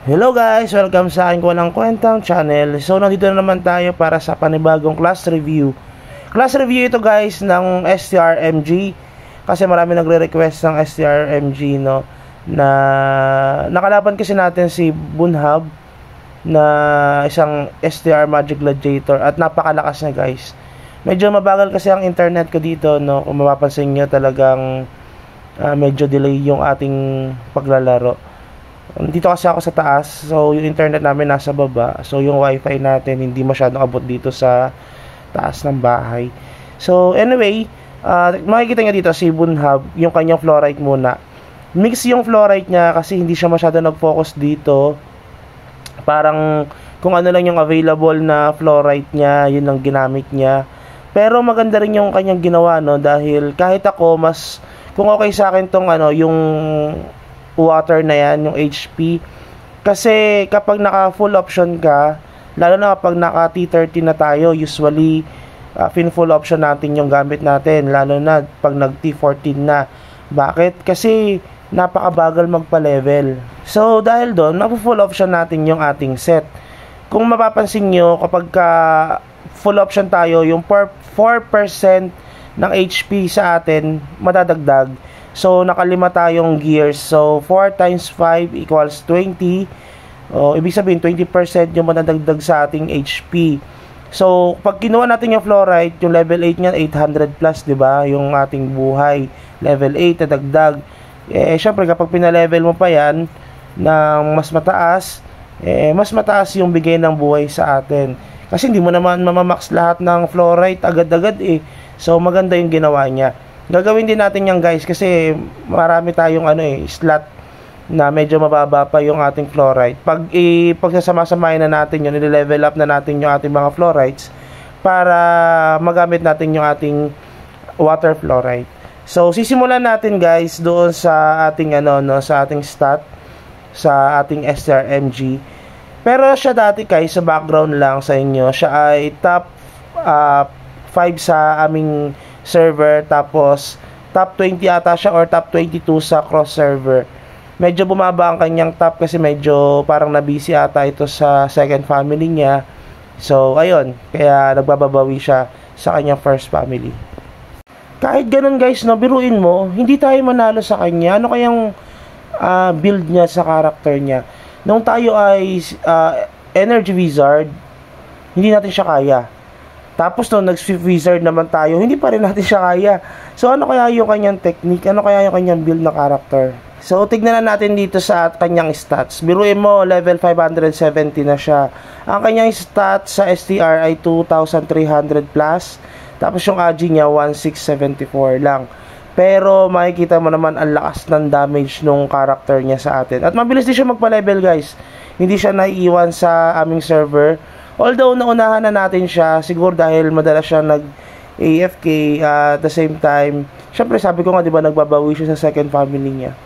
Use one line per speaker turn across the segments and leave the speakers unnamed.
Hello guys! Welcome sa aking Walang Kwentang channel. So nandito na naman tayo para sa panibagong class review. Class review ito guys ng STR-MG. Kasi marami nagre-request ng STR-MG, no, na nakalaban kasi natin si Bunhab na isang STR Magic Gladiator at napakalakas niya guys. Medyo mabagal kasi ang internet ko dito, no. Kung mapapansin nyo talagang medyo delay yung ating paglalaro. Dito kasi ako sa taas, so yung internet namin nasa baba. So yung wifi natin hindi masyadong abot dito sa taas ng bahay. So anyway, makikita nyo dito si Bunhab, yung kanyang fluorite muna. Mix yung fluorite niya kasi hindi siya masyadong nag-focus dito. Parang kung ano lang yung available na fluorite niya, yun lang ginamit niya. Pero maganda rin yung kanyang ginawa, no, dahil kahit ako kung okay sa akin tong yung water na yan, yung HP, kasi kapag naka full option ka, lalo na kapag naka T30 na tayo, usually full option natin yung gamit natin, lalo na pag nag T14 na. Bakit? Kasi napakabagal magpa-level. So dahil doon, full option natin yung ating set. Kung mapapansin nyo, kapag full option tayo, yung 4% ng HP sa atin madadagdag. So, nakalima tayong gears. So, 4 times 5 equals 20. Ibig sabihin, 20% yung madadagdag sa ating HP. So, pag kinuha natin yung fluorite, yung level 8 niyan, 800 plus, diba? Yung ating buhay. Level 8, nadagdag. Syempre, kapag pinalevel mo pa yan ng mas mataas, mas mataas yung bigay ng buhay sa atin. Kasi hindi mo naman mamamax lahat ng fluorite agad-agad So, maganda yung ginawa niya. Gagawin din natin yan guys kasi marami tayong slot na medyo mababa pa yung ating fluorite. Pagsasama-samahin na natin yun, i-level up na natin yung ating mga fluorites para magamit natin yung ating water fluorite. So sisimulan natin guys doon sa ating sa ating stat, sa ating STR-MG. Pero siya dati guys, sa background lang sa inyo, siya ay top 5 sa aming server, tapos top 20 ata siya or top 22 sa cross server. Medyo bumaba ang kanyang top kasi medyo parang nabisi ata ito sa second family niya. So ayun, kaya nagbababawi siya sa kanyang first family. Kahit ganun guys, no, biruin mo, hindi tayo manalo sa kanya. Ano kayang build niya sa character niya? Nung tayo ay Energy Wizard, hindi natin siya kaya. Tapos nung nag-Wizard naman tayo, hindi pa rin natin siya kaya. So ano kaya yung kanyang technique? Ano kaya yung kanyang build na character? So tignan na natin dito sa kanyang stats. Biruin mo, level 570 na siya. Ang kanyang stats sa STR ay 2,300 plus. Tapos yung AG niya 1,674 lang. Pero makikita mo naman ang lakas ng damage nung character niya sa atin. At mabilis din siya magpa-level guys. Hindi siya naiiwan sa aming server. Although naunahan na natin siya, siguro dahil madalas siya nag-AFK, at the same time, syempre sabi ko nga, di ba, nagbabawi siya sa second family niya.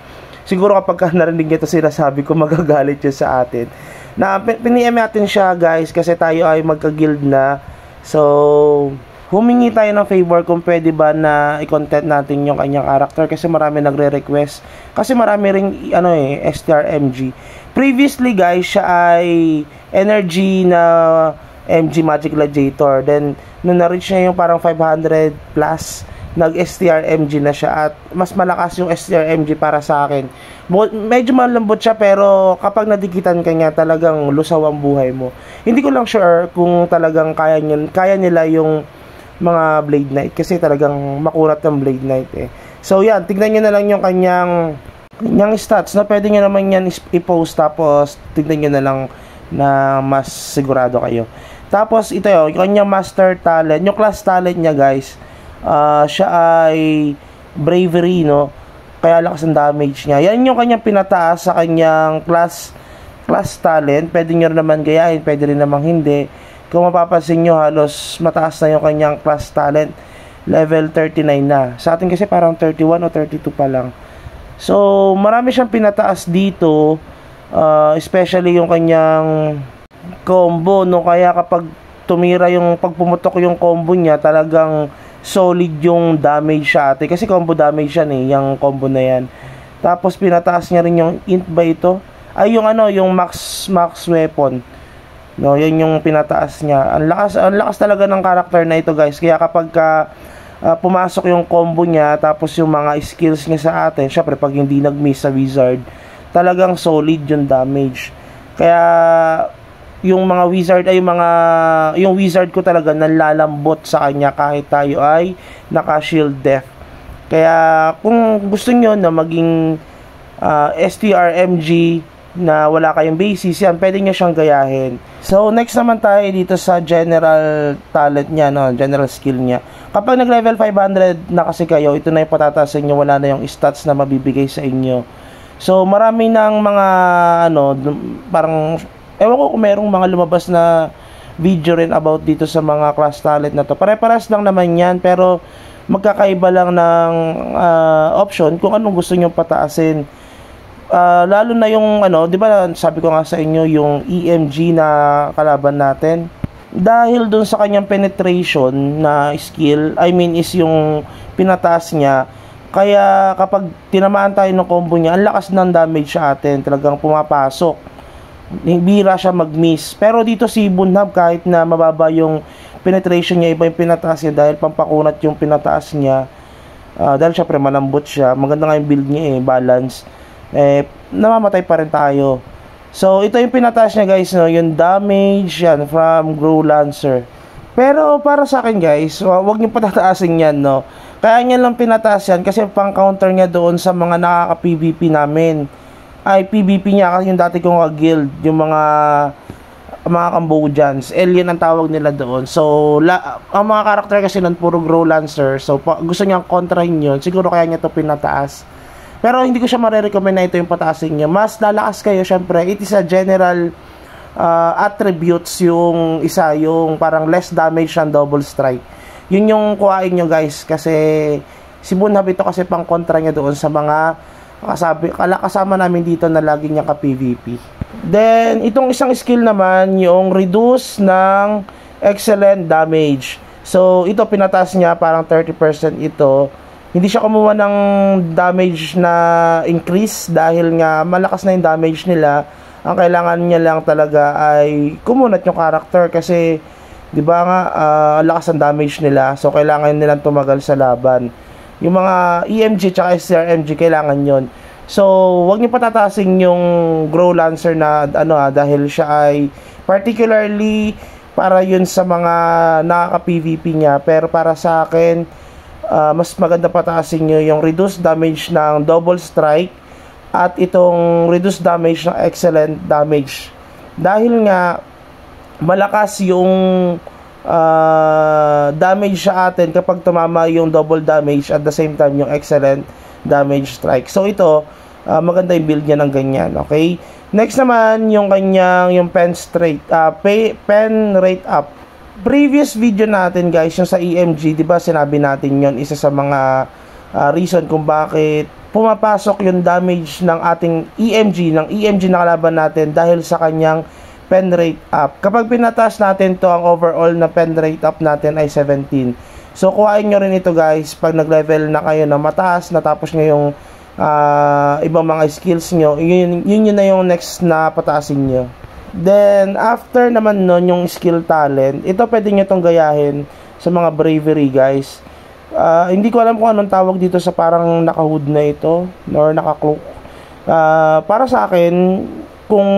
Siguro kapag narinig niya ito sinasabi ko, magagalit siya sa atin. Na piniem natin siya guys, kasi tayo ay magka-guild na. So, humingi tayo ng favor kung pwede ba na i-content natin yung kanyang character, kasi marami nagre-request. Kasi marami ring STR-MG. Previously guys, siya ay energy na MG Magic Gladiator. Then, nung na-reach niya yung parang 500 plus, nag-STR-MG na siya. At mas malakas yung STR-MG para sa akin. Medyo malambot siya, pero kapag nadikitan ka niya, talagang lusaw ang buhay mo. Hindi ko lang sure kung talagang kaya nila yung mga Blade Knight. Kasi talagang makurat ng Blade Knight So yan, tignan nyo na lang yung kanyang stats, no? Pwede nyo naman yan i-post, tapos tignan nyo na lang na mas sigurado kayo. Tapos ito yung kanyang master talent, yung class talent niya guys, siya ay bravery, no? Kaya lakas ang damage niya. Yan yung kanyang pinataas sa kanyang class talent. Pwede nyo naman gayahin, pwede rin namang hindi. Kung mapapansin nyo, halos mataas na yung kanyang class talent, level 39 na. Sa atin kasi parang 31 o 32 pa lang. So, marami siyang pinataas dito, especially yung kanyang combo, no? Kaya kapag tumira pag pumutok yung combo niya, talagang solid yung damage sa atin. Kasi combo damage yan yung combo na yan. Tapos, pinataas niya rin yung int ba ito? ay yung ano, yung max weapon. No, yan yung pinataas niya. Ang lakas talaga ng character na ito, guys. Kaya kapag pumasok yung combo niya, tapos yung mga skills niya sa atin, syempre pag hindi nag-miss sa wizard, talagang solid yung damage. Kaya yung mga wizard ay yung wizard ko talaga nalalambot sa kanya kahit tayo ay naka-shield death. Kaya kung gusto niyo na maging STRMG na wala kayong basis, yan, pwede nyo siyang gayahin. So, next naman tayo dito sa general talent niya, no? General skill niya. Kapag nag-level 500 na kasi kayo, ito na yung patataas sa inyo, wala na yung stats na mabibigay sa inyo. So, marami ng mga, parang, ewan ko kung merong mga lumabas na video rin about dito sa mga class talent na to. Pare-paras lang naman yan, pero magkakaiba lang ng option kung anong gusto nyo pataasin. Lalo na yung di ba sabi ko nga sa inyo yung EMG na kalaban natin, dahil dun sa kanyang penetration na skill, I mean is yung pinataas niya, kaya kapag tinamaan tayo ng combo niya, ang lakas ng damage sa atin, talagang pumapasok, bira siya mag-miss. Pero dito si Bunhab, kahit na mababa yung penetration niya, iba yung pinataas niya dahil pampakunat yung pinataas niya, dahil syempre malambot siya, maganda nga yung build niya balance, namamatay pa rin tayo. So ito yung pinataas niya, guys, no, yung damage yan from Grow Lancer. Pero para sa akin, guys, wag niyo patataasin yan, no. Kaya niya lang pinataas yan kasi pang counter niya doon sa mga nakaka-PVP namin. Ay PVP niya kasi yung dati kong guild, yung mga Cambodians, alien ang tawag nila doon. So ang mga karakter kasi nun puro Grow Lancer. So gusto niyang kontrahin yun, siguro kaya niya to pinataas. Pero hindi ko siya marirecommend na ito yung pataasin niya. Mas lalakas kayo, syempre. It is a general attributes yung isa, yung parang less damage and double strike. Yun yung kuhain nyo, guys. Kasi si Bunhab ito kasi pang kontra niya doon sa mga kasama namin dito na lagi niya ka-PVP. Then, itong isang skill naman, yung reduce ng excellent damage. So, ito pinataas niya, parang 30% ito. Hindi siya kumuha ng damage na increase dahil nga malakas na yung damage nila. Ang kailangan niya lang talaga ay kumunat yung character kasi 'di ba nga lakas ang damage nila. So kailangan nilang tumagal sa laban. Yung mga EMG at STRMG kailangan 'yon. So wag niyo patataasin yung Grow Lancer na dahil siya ay particularly para yun sa mga nakaka-PVP niya, pero para sa akin mas maganda pataasin nyo yung reduced damage ng double strike at itong reduced damage ng excellent damage, dahil nga malakas yung damage sa atin kapag tumama yung double damage at the same time yung excellent damage strike. So ito maganda yung build niya ng ganyan. Okay, next naman yung kanyang yung pen rate up. Previous video natin, guys, yung sa EMG, 'di ba sinabi natin yon, isa sa mga reason kung bakit pumapasok yung damage ng ating ng EMG na kalaban natin dahil sa kanyang pen rate up. Kapag pinataas natin to, ang overall na pen rate up natin ay 17. So kuhain nyo rin ito, guys, pag nag-level na kayo na mataas, natapos nyo yung ibang mga skills nyo, yun na yung next na pataasin nyo. Then, after naman nun, yung skill talent, ito pwede nyo itong gayahin sa mga bravery, guys. Hindi ko alam kung anong tawag dito sa parang naka-hood na ito, or naka-cloak. Para sa akin, kung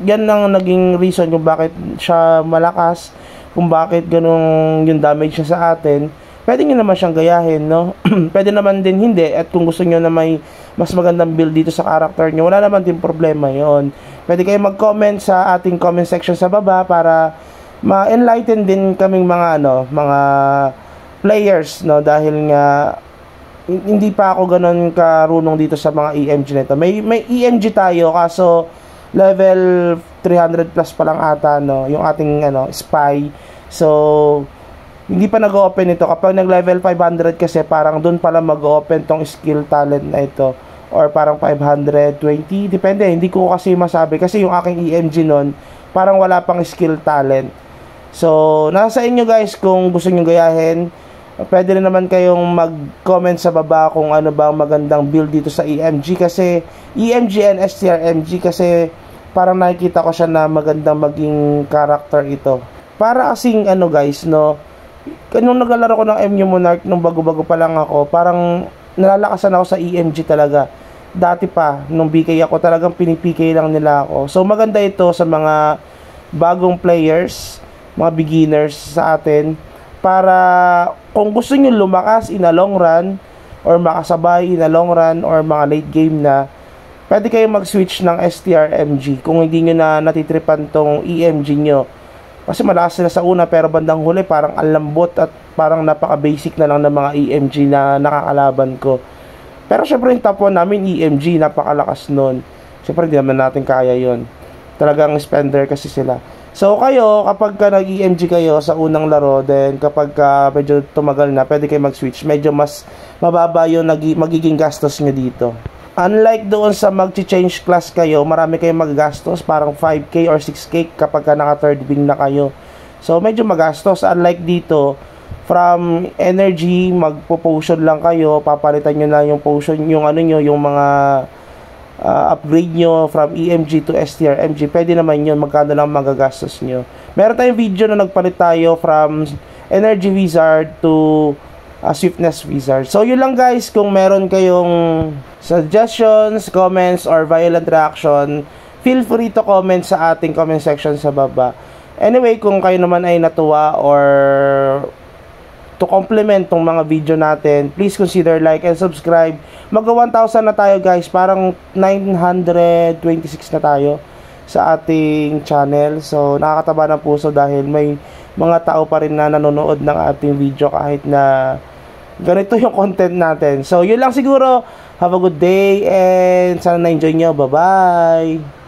yan ang naging reason kung bakit siya malakas, kung bakit ganun yung damage niya sa atin, pwede nyo naman siyang gayahin, no? Pwede naman din hindi, at kung gusto nyo na may mas magandang build dito sa character nyo, wala naman din problema yon. Pwede kayo mag-comment sa ating comment section sa baba para ma-enlighten din kaming mga mga players, no, dahil nga hindi pa ako ganoon karunong dito sa mga EMG nito. May EMG tayo kaso level 300 plus pa lang ata, no, yung ating spy. So hindi pa nag-open ito. Kapag nag-level 500 kasi parang doon pala mag-open tong skill talent na ito, or parang 520, depende, hindi ko kasi masabi kasi yung aking EMG nun parang wala pang skill talent. So nasa inyo, guys, kung gusto nyo gayahin Pwede rin naman kayong mag-comment sa baba kung ano ba ang magandang build dito sa EMG, kasi EMG and STRMG, kasi parang nakikita ko siya na magandang maging character ito. Para kasing ano guys, no, nung naglalaro ko ng MU Monarch nung bago-bago pa lang ako, parang nalalakasan ako sa EMG talaga. Dati pa, nung BK ako, talagang pinipk lang nila ako. So maganda ito sa mga bagong players, mga beginners sa atin, para kung gusto nyo lumakas in a long run, or makasabay in a long run, or mga late game na, pwede kayong mag-switch ng STRMG kung hindi nyo na natitripan tong EMG nyo. Kasi malakas sila sa una, pero bandang huli parang alambot at parang napaka-basic na lang ng mga EMG na nakakalaban ko. Pero syempre yung top 1 namin EMG, napakalakas nun. Syempre hindi naman natin kaya yon. Talagang spender kasi sila. So kayo, kapag ka nag-EMG kayo sa unang laro, then kapag medyo tumagal na, pwede kayo mag-switch. Medyo mas mababa yung magiging gastos nyo dito. Unlike doon sa mag-change class kayo, marami kayong magagastos, parang 5k or 6k kapag ka naka third wing na kayo. So medyo magastos. Unlike dito, from energy, magpo-potion lang kayo, papalitan nyo na yung potion, yung ano nyo, yung mga upgrade nyo from EMG to STRMG, pwede naman yun, magkano lang magagastos nyo. Meron tayong video na nagpalit tayo from Energy Wizard to Swiftness Wizard. So yun lang guys, kung meron kayong suggestions, comments, or violent reaction, feel free to comment sa ating comment section sa baba. Anyway, kung kayo naman ay natuwa or to complement tong mga video natin, please consider like and subscribe. Mag 1,000 na tayo guys, parang 926 na tayo sa ating channel. So nakakataba ng puso dahil may mga tao pa rin na nanonood ng ating video kahit na ganito yung content natin. So yun lang siguro. Have a good day and sana na-enjoy nyo. Bye bye.